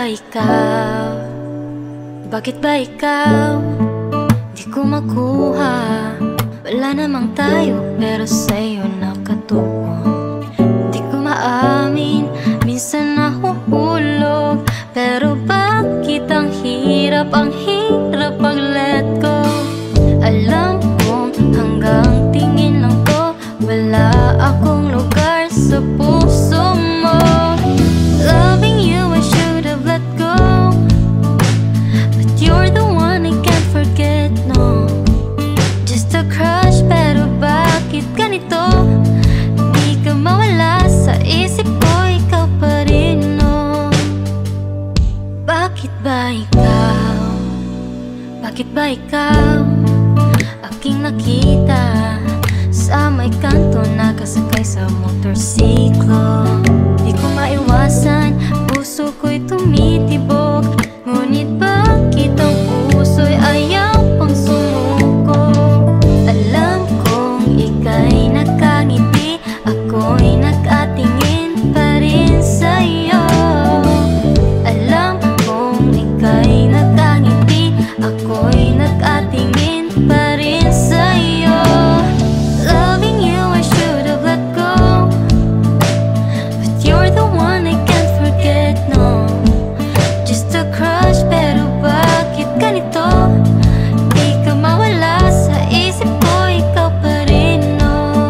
ba ikaw? Bakit ba ikaw? Di ko makuha. Wala namang tayo pero sa'yo nakatuon. Di ko maamin, minsan nahuhulog. Pero bakit ang hirap mag-let go? Alam kong hanggang tingin lang to, wala akong lugar sa puso mo. Loving you, I should have let go, but you're the one I can't forget, no. Just a crush, pero bakit ganito? Di ka mawala sa isip ko, ikaw pa rin, no. Bakit ba ikaw? Bakit ba ikaw? Aking nakita sa may kanto, nakasakay sa motorsiklo. Di ko maiwasan, puso ko'y tumitibok. Ngunit bakit ang puso'y ayaw pang sumuko? Alam kong ika'y nakangiti, ako'y nakatingin pa rin sa'yo. Alam kong ika'y nakangiti, ako'y nakatingin pa rin sa'yo. Loving you, I should have let go, but you're the one I can't forget, no. Just a crush, pero bakit ganito? Di ka mawala sa isip ko, ikaw pa rin, no.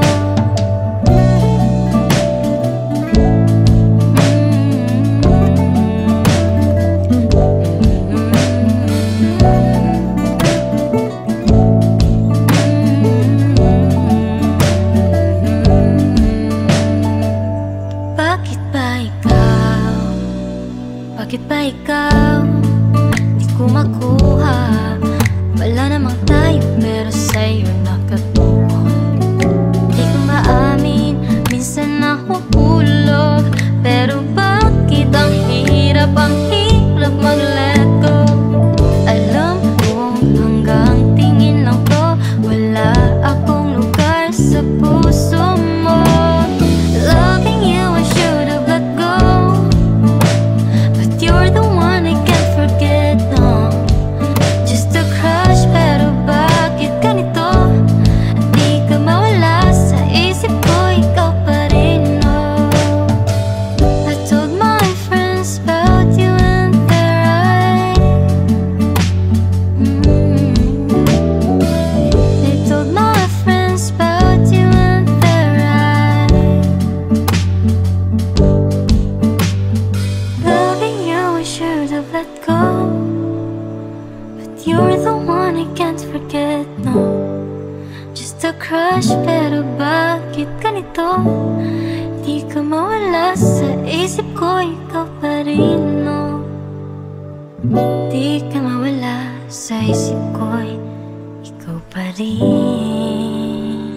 Bakit ba ikaw? Bakit ba ikaw? Di ko makuha. Wala namang tayo pero sa'yo nakatuon. Di ko maamin, minsan nahuhulog. Pero bakit ang hirap mag-let go? Alam kong hanggang tingin lang to, wala akong lugar sa puso mo. Loving you, I should have let go, but you're the one I can't forget, no. Just a crush, pero bakit ganito? Di ka mawala sa isip ko, ikaw pa rin, no. I told my friends about you and they're right. They told my friends about you and they're right. Loving you, I should have let go, but you're the one I can't forget, no. Just a crush, pero bakit ganito? Di ka mawala sa isip ko, ikaw pa rin, no. Di ka mawala sa isip ko, ikaw pa rin.